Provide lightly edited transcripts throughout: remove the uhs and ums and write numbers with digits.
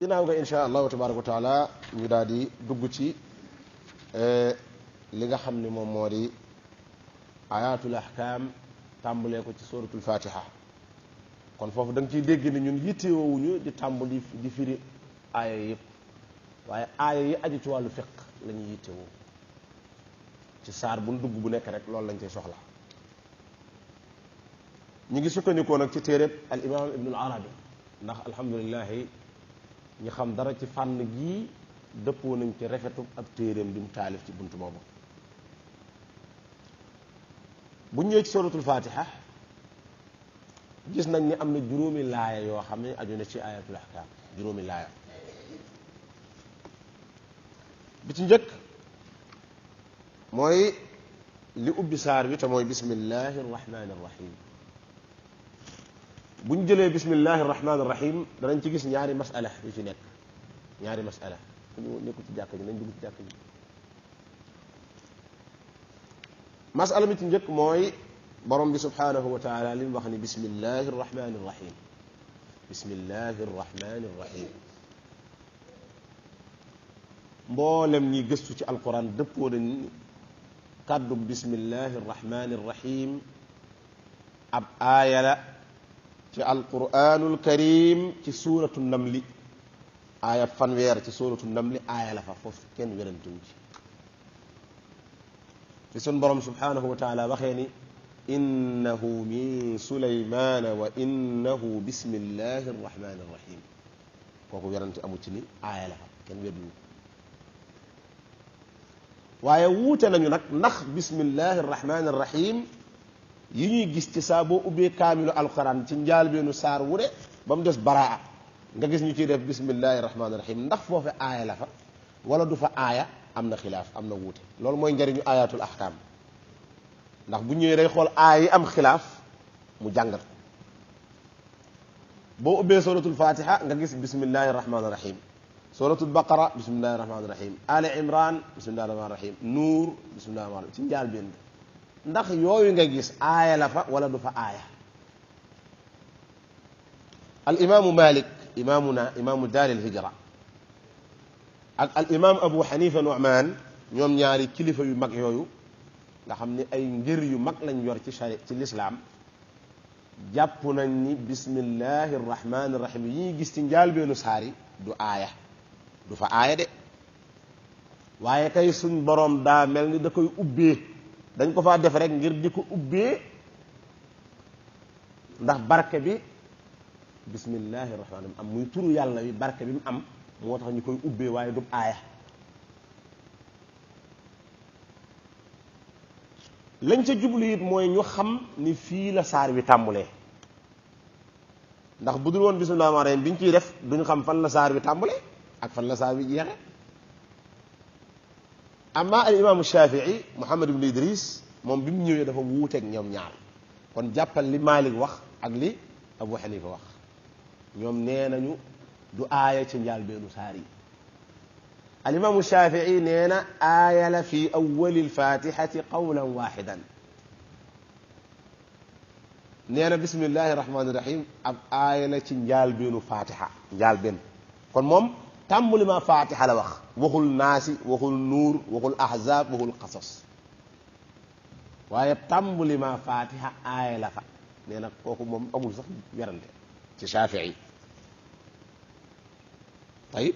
ginnaaw nga insha allahu tabaraka wa taala ñu daal di dugg ci li nga xam ne moom moo di ayatul ahkam tàmbalee ko ci suratul fatiha kon foofu da nga ciy dégg ni ñun yittewoowuñu di tàmbali di firi aaya yëpp waaye aaya yi aju ci wàllu fiq la ñuy yittewoo ci saar bu dugg bu nekk rek loolu lañ cay soxla ñu ngi sukkandikoo nag ci téeréb al imam ibnul arabi ndax alhamdulilahi ñi xam dara ci fànn gii dëppoo nañ ci rafetub ab téeréem bi mu taalif ci bunt boobu bu ñëwee ci suratul fatiha gis nañ ni am na juróomi laaya yoo xam ne aju na ci ayatul ahkam juróomi laaya bi ci njëkk mooy li ubbi saar bi te mooy bismillahi arrahmani arrahim bu ñu jëlee bismillahi arrahmani arrahim danañ ci gis ñaari masala yu ci nekk ñaari masala ñu nekku ci jàkk ji nañ dugg ci jàkk ji masala mi ci njëkk mooy borom bi subhanahu wa taala li mu wax ni bismillahi arrahmani arrahim bismillahi arrahmani arrahim mboolem ñi gëstu ci alquran dëppoo nañ kàddu bismillahi arrahmani arrahim ab aaya la ci alquranul karim ci suratu namli aaya fanweer ci suratu namli aaya la fa foofu kenn wérantuwu ci fi sun borom subhanahu wa taala waxee ni innahu min sulaymana wa innahu bismillahi arrahmani arrahim kooku werante amu ci ni aaya la fa kenn wedduwu waaye wuute nañu nag ndax bismillahi arrahmani arrahim yi ñuy gis ci saa boo ubbee kaamilu alquran ci njaalbeenu saar wu ne ba mu des baraa nga gis ñu ciy def bismillahi arrahmani arrahim ndax foofu aaya la fa wala du fa aaya am na xilaaf am na wuute loolu mooy njariñu ayatul ahkam ndax bu ñëwee day xool aaya yi am xilaaf mu jàngat ko boo ubbee suratul fatiha nga gis bismillahi arrahmani arrahim suratul baqara bismillahi rahmani rahim ali imran bismillahi rahmani rahim nuur bismillahi rahmani rahim ci njaal benn ndax yooyu nga gis aaya la fa wala du fa aaya al imaamu malik imaamuna imaamu daaril hijra ak al imaam abu xanifa nu'man ñoom ñaari kilifa yu mag yooyu nga xam ni ay ngir yu mag lañ yor ci shari ci lislaam jàpp nañ ni bismillahi rahmani rahim yi ñuy gis ci njaal bennu saari du aaya du fa aaya de waaye kay suñ boroom daa mel ni da koy ubbee dañ ko faa def rek ngir di ko ubbee ndax barke bi bismillahi rahmaani am muy turu yàlla wi barke bi mu am moo tax ñu koy ubbee waaye du aaya lañ ca jublu it mooy ñu xam ni fii la saar wi tàmbulee ndax bu dul woon bismillahi rahmaani rahim bi ñu ciy def duñu xam fan la saar wi tàmbulee ak fan la saar wi jeexe amma al imaamu shafii muhammad ibn idris moom bi mu ñëwee dafa wuuteeg ñoom ñaar kon jàppal li Malik wax ak li abu xanifa wax ñoom nee nañu du aaya ci njaal beenu saar yi al imaamu shafii nee na aaya la fi awali alfatihati qawlan waxidan nee na bismillahi rahmani rahim ab aaya la ci njaal beenu fatiha njaal benn kon moom tàmbali ma fatiha la wax waxul naasi waxul nuur waxul ahzab waxul qasas waaye tàmbali ma fatiha aaya la fa nee na kooku moom amul sax werante ci shafii tayib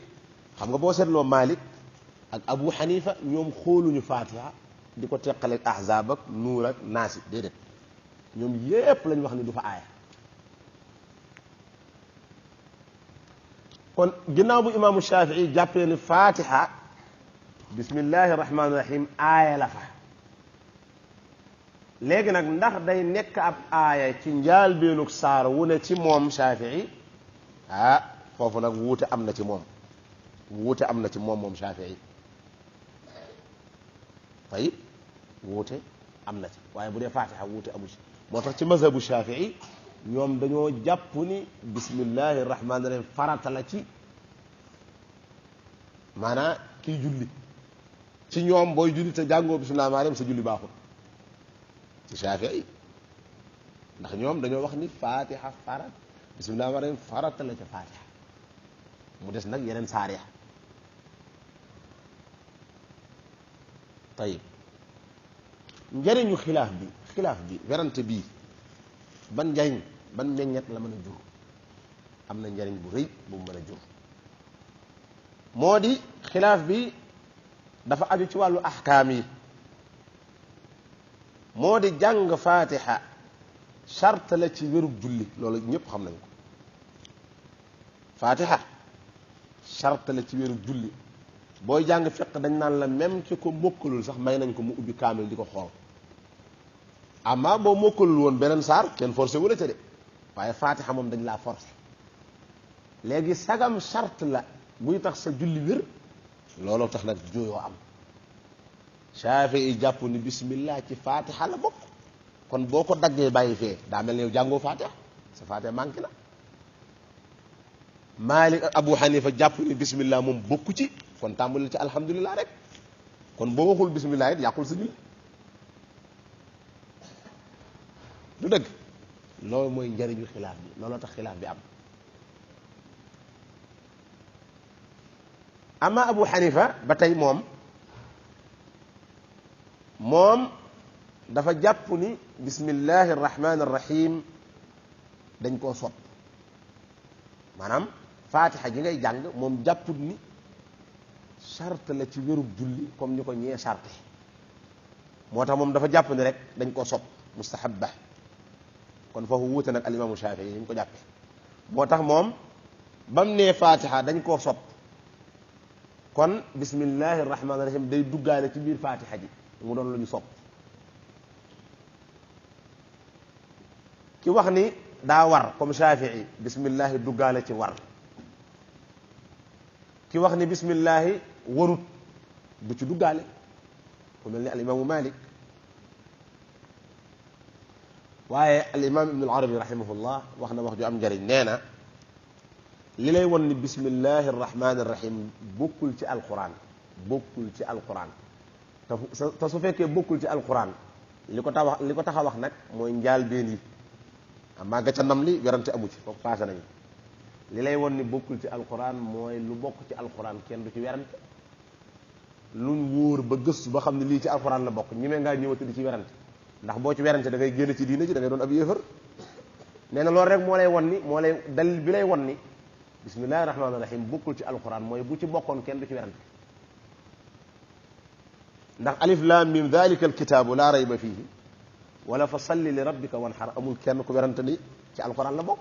xam nga boo seetloo Malik ak Abu Hanifa ñoom xooluñu fatiha di ko teqaleeg ahzab ak nuur ak naasi déedéet ñoom yépp lañ wax ni du fa aaya kon ginnaaw bu imaamu shafii jàppee ni fatiha bismillahi rahmaani rahim aaya la fa léegi nag ndax day nekk ab aaya ci njaal beenug saar wu ne ci moom shafii ah foofu nag wuute am na ci moom wuute am na ci moom moom shafii tayib wuute am na ci waaye bu dee fatiha wuute amu ci moo tax ci mazhabu shafii ñoom dañoo jàpp ni bismillahi rahmaani rahim farata la ci maanaam kiy julli ci ñoom booy julli te jàngoo bismillahi rahmaani rahim sa julli baaxul ci shafii ndax ñoom dañoo wax ni fatiha farat bismillahi rahmaani rahim farata la ca fatiha mu des nag yeneen saar ya tayib njëriñu xilaaf bi werante bii ban njariñ ban meññet la mën a jur am na njariñ bu rëy bu mu mën a jur moo di xilaaf bi dafa aju ci wàllu ahkaam yi moo di jàng faatiha charte la ci wérug julli loolu ñëpp xam nañ ko faatiha charte la ci wérug julli booy jàng fiq dañ naan la même ci ko mokkalul sax may nañ ko mu ubbi kaamil di ko xool amma boo mokkalul woon beneen saar kenn forcé wu la ca de waaye faatiha moom dañ laa forcé léegi sagam charte la buy tax sa julli wér looloo tax nag jooyoo am Shaafi yi jàpp ni bismillah ci faatiha la bokk kon boo ko daggee bàyyi fee daa mel ne yow jàngoo faatiha sa faatiha manqué na Maalik ak Abu Hanifa jàpp ni bismillah moom bokku ci kon tàmbali ci alhamdulillah rek kon boo waxul bismillah it yàqul sa julli du dëgg loolu mooy njëriñu xilaaf bi looloo tax xilaaf bi am ama Abu Hanifa ba tey moom dafa jàpp ni bismillahi arrahmani arrahim dañ koo sopp maanaam faatiha ji ngay jàng moom jàpput ni charte la ci wérub julli comme ni ko ñee charte moo tax moom dafa jàpp ni rek dañ koo sopp mustahabba kon foofu wuute nag alimaamu Shaafi'i yi ñu ko jàppe moo tax moom bam nee faatiha dañ koo sopp kon bismillahi arrahmani arrahim day duggaale ci biir faatiha ji mu doon lu ñu sopp ki wax ni daa war comme Shaafi'i bismillahi duggaale ci war ki wax ni bismillahi warut du ci duggaale ku mel ni al imaamu Malik waaye al imaam ibnu al arabi rahimahullah wax na wax ju am njëriñ nee na li lay won ni bismillahi arrahmani arrahim bokkul ci alquran te su fekkee bokkul ci alquran li ko tax a wax nag mooy njaal been yi amaa ga ca nam li werante amu ci foofu passé nañu li lay won ni bokkul ci alquran mooy lu bokk ci alquran kenn du ci werante luñ wóor ba gëstu ba xam ne lii ci alquran la bokk ñi mee ngaa ñëwati di ci werante ndax boo ci werante da ngay génn ci diina ji da ngay doon ab yéefar nee na loolu rek moo lay won ni moo lay dalil bi lay won ni bismillahi rahmaani rahim bokkul ci alquran mooy bu ci bokkoon kenn du ci werante ndax alif lam mim dalika alkitaabu laa rayba fihi wala fa salli li rabbika wanhar amul kenn ku werante ni ci alquran la bokk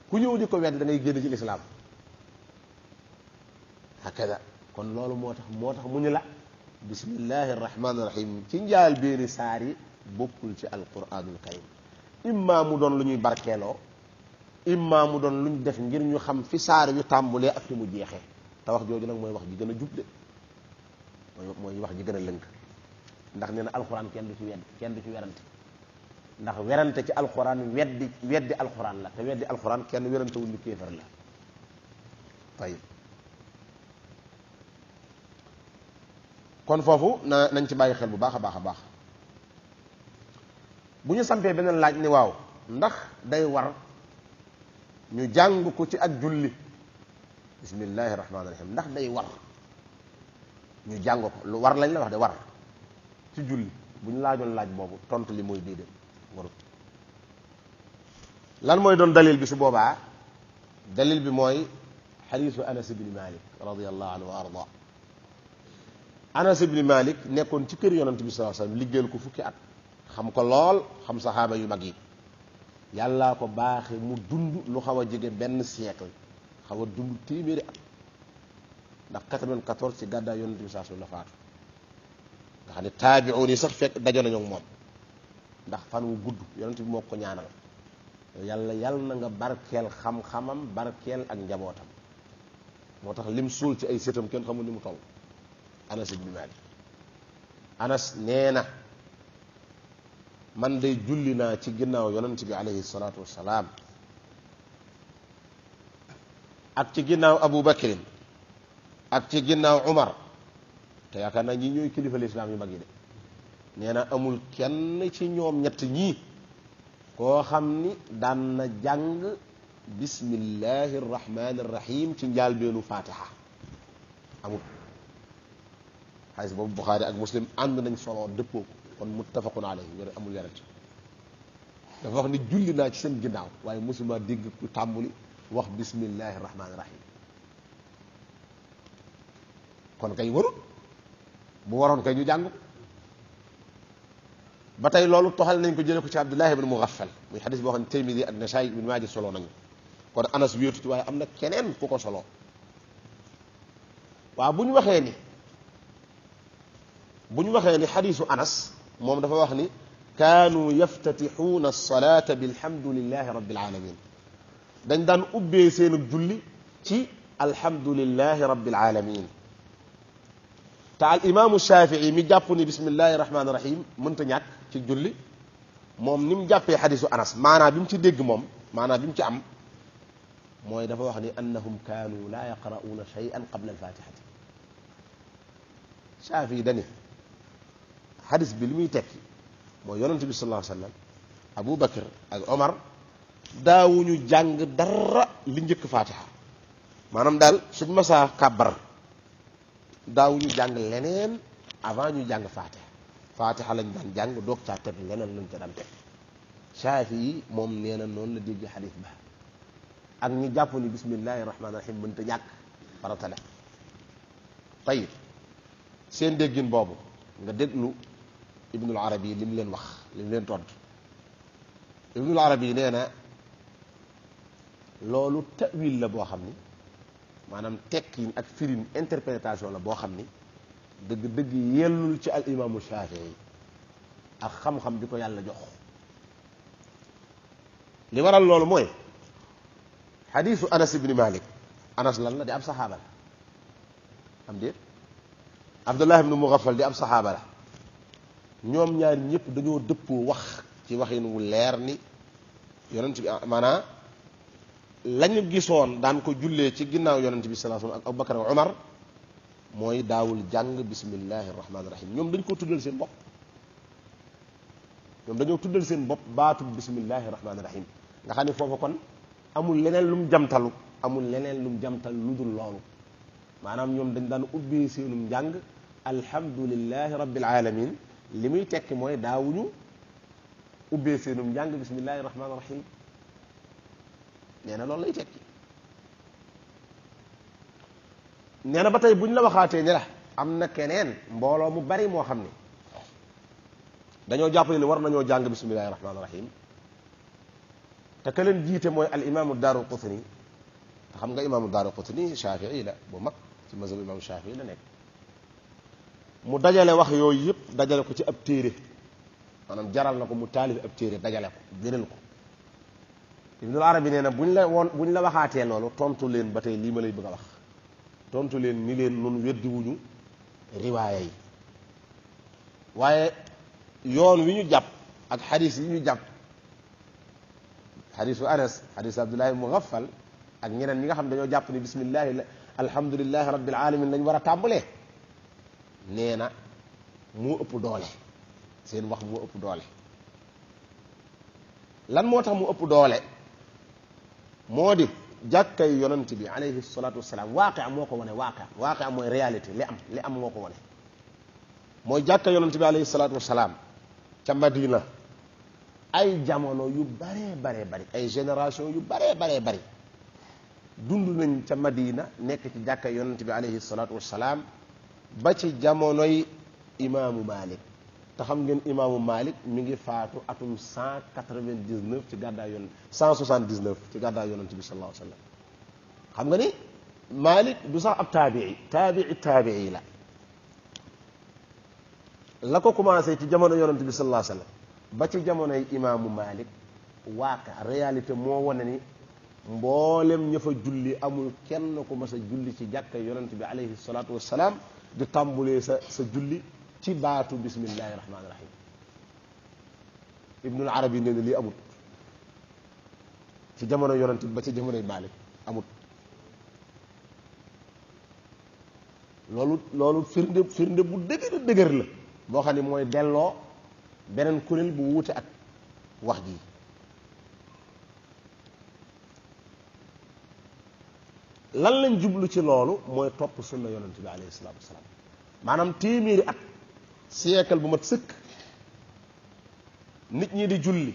ku ñëw di ko wedd da ngay génn ci lislaam hakada kon loolu moo tax mu ñu la bismillahi arrahmani irrahim ci njaal béeni saar yi bokkul ci alquranul karim imma mu doon lu ñuy barkeeloo imma mu doon lu ñu def ngir ñu xam fi saar yu tàmbulee ak fi mu jeexee te wax jooju nag mooy wax ji gën a juble mooy wax ji gën a lënk ndax nee na alquran kenn du ci werante ndax werante ci alquran weddi alquran la te weddi alquran kenn werantewul ni kéefar la tayib kon foofu nañ ci bàyyi xel bu baax a baax bu ñu sampee beneen laaj ni waaw ndax day war ñu jàng ko ci ak julli bismillahi rahmaani rahim ndax day war ñu jàng ko lu war lañ la wax de war ci julli bu ñu laajoon laaj boobu tontu li mooy déedéet warut lan mooy doon dalil bi su boobaa dalil bi mooy xadiisu Anas ibni Malik radiyallahu anhu wa arda Anas ibni Malik nekkoon ci kër yonent bi sallallahu alayhi wasallam liggéeyal ko fukki at xam ko lool xam saxaaba yu mag yi yàllaa ko baaxe mu dund lu xaw a jege benn siècle xaw a dund téeméeri at ndax 94 ci gàddaay yonent bi sallallahu alayhi wasallam la faatu nga xam ne taabi'un yi sax fekk dajo nañu ak moom ndax fan wu gudd yonent bi moo ko ñaanal yàlla na nga barkeel xam-xamam barkeel ak njabootam moo tax lim suul ci ay sëtam kenn xamul ni mu toll Anas ibn Malik Anas nee na man day julli naa ci ginnaaw yonent bi alayhi salaatu wassalaam ak ci ginnaaw Abu Bakrin ak ci ginnaaw Umar te yaakaar naa ñi ñooy kilifa lislaam yu mag yi de nee na amul kenn ci ñoom ñett ñii koo xam ni daan na jàng bismillahi irrahmani irrahim ci njaal beenu fatiha amul xadis boobu Buxaari ak Muslim ànd nañ solo dëppoo ko kon muttafaqun alayhi wér amul werante dafa wax ni julli naa ci seen ginnaaw waaye mosuma dégg ku tàmbuli wax bismillahi irrahmani irrahim kon kay warul bu waroon kay ñu jàng ba tey loolu toxal nañ ko jële ko ci Abdullah ibn Mughaffal muy xadis boo xam ne Tirmidi ak Nasaa'i ibn Maaja solo nañu kon Anas wéetu ci waaye am na keneen ku ko solo waaw bu ñu waxee ni xadisu Anas moom dafa wax ni kaanu yaftatixuuna alsalata bilhamdulillahi rabbil alamin dañ daan ubbee seen julli ci alhamdulillahi rabbil alamin te al imaamu Shafii mi jàpp ni bismillahi rahmaani rahim mënta ñàkk ci julli moom ni mu jàppee xadisu Anas maanaa bi mu ci dégg moom maanaa bi mu ci am mooy dafa wax ni annahum kaanu laa yaqra'uuna shay'an qabla alfatihati Shafii dani xadis bi li muy tekki mooy yonent bi sallallahu alayhi wa sallam Abu Bakr ak Omar daawuñu jàng dara li njëkk fatiha maanaam daal suñ masaa kàbbar daawuñu jàng leneen avant ñu jàng fatiha lañ daan jàng doog caa teg leneen lañ ca daan teg Shafii moom nee na noonu la dégg xadis ba ak ñu jàpp ni bismillahi rahmaani rahim mënta ñàkk farata la tayib seen déggin boobu nga déglu Ibnul Arabi li mu leen wax li mu leen tontu Ibnul Arabi nee na loolu tawil la boo xam ni maanaam tekkin ak firin interprétation la boo xam ni dëgg-dëgg yellul ci al imaamu Shafii ak xam-xam bi ko yàlla jox li waral loolu mooy xadiisu Anas ibni Malik Anas lan la di ab saxaaba la am déet Abdullah ibnu Mughaffal di ab saxaaba la ñoom ñaar ñëpp dañoo dëppoo wax ci waxin wu leer ni yonent bi maanaam lañu gisoon daan ko jullee ci ginnaaw yonent bi sallallahu alayhi wasallam ak Abu Bakar ak Umar mooy daawul jàng bismillahi rahmaani rahim ñoom dañ ko tuddal seen bopp ñoom dañoo tuddal seen bopp baatu bismillahi rahmaani rahim nga xam ne foofu kon amul leneen lu mu jamtalu amul leneen lu mu jamtal lu dul loolu maanaam ñoom dañ daan ubbee seenum njàng alhamdulillahi rabbil alamin li muy tekki mooy daawuñu ubbee seenum njàng bismillahi rahmaani rahim nee na loolu lay tekki nee na ba tey buñ la waxaatee ne la am na keneen mbooloo mu bari moo xam ne dañoo jàpp ne war nañoo jàng bismillahi rahmaani rahim te ka leen jiite mooy al imaamu Daaraqutni te xam nga imaamu Daaraqutni Shafii la bu mag ci mazhab imaamu Shafii la nekk mu dajale wax yooyu yëpp dajale ko ci ab téere maanaam jaral na ko mu taalif ab téere dajale ko biral ko Ibnul Arabi nee na buñ la waxaatee loolu tontu leen ba tey lii ma lay bëgg a wax tontu leen ni leen nun weddiwuñu riwaaya yi waaye yoon wi ñu jàpp ak xadis yi ñu jàpp xadisu Anas xadisu Abdullah ibn Mughaffal ak ñeneen ñi nga xam dañoo jàpp ni bismillahi alhamdulillahi rabbil alamin lañ war a tàmbalee nee na moo ëpp doole seen wax moo ëpp doole lan moo tax mu ëpp doole moo di jàkkay yonent bi alayhi salatu wasalaam waaqi moo ko wane waaqi mooy réalité li am moo ko wane mooy jàkkay yonent bi alayhi salatu wasalaam ca Madina ay jamono yu baree bari ay génération yu baree bari dund nañ ca Madina nekk ci jàkkay yonent bi alayhi salatu wasalaam ba ci jamonoy imaamu Malik te xam ngeen imaamu Malik mi ngi faatu atum 199 ci gàddaay yonent 179 ci gàddaay yonent bi sallallahu alayhi wa sallam xam nga ni Malik du sax ab taabii la ko commencé ci jamono yonent bi sallallahu alayhi wa sallam ba ci jamonoy imaamu Malik waaka réalité moo wane ni mboolem ña fa julli amul kenn ku mas a julli ci jàkka yonent bi alayhi salaatu wassalaam di tàmbulee sa julli ci baatu bismillahi rahmaani rahim Ibnul Arabi nee na lii amut ci jamono yonent bi ba ci jamonoy Malik amut loolu firnde bu dëgër la boo xam ne mooy delloo beneen kuréel bu wuute ak wax ji lan lañ jublu ci loolu mooy topp sunna yonent bi alayhi salaatu wasalaam maanaam téeméeri at siècle bu mat sëkk nit ñi di julli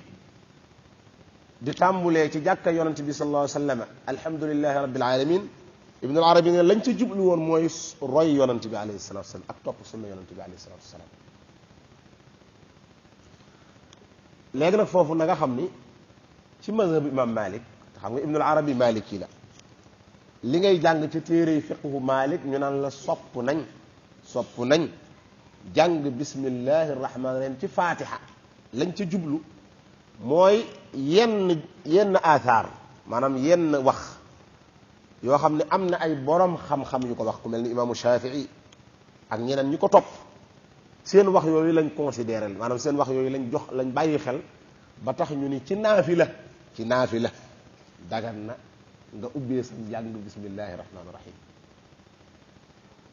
di tàmbulee ci jàkka yonent bi sallallahu alayhi wa sallam alhamdulillahi rabbil alamin ibnul arabi ne lañ ca jublu woon mooy roy yonent bi alayhi salatu wasalam ak topp sunna yonent bi alayhi salatu wasalam léegi nag foofu na nga xam ni ci mazhab imam malik te xam nga ibnul arabi maliki la li ngay jàng ci téere fiqhu malik ñu naan la sopp nañ jàng bismillahi rahmaani rahim ci fatiha lañ ca jublu mooy yenn athar maanaam yenn wax yoo xam ne am na ay borom xam-xam yu ko wax ku mel ni imaamu Shafii ak ñeneen ñu ko topp seen wax yooyu lañ considéré maanaam seen wax yooyu lañ bàyyi xel ba tax ñu ni ci naafila dagan na nga ubbee sa jàng bismillahi rahmaani rahim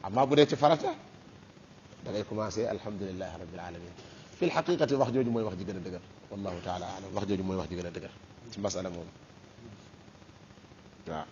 amma bu dee ci farata da ngay commencé alhamdulillahi rabbil alamin fi lxaqiqati wax jooju mooy wax ji gën a dëgër wallahu taala alam wax jooju mooy wax ji gën a dëgër ci masala moom waaw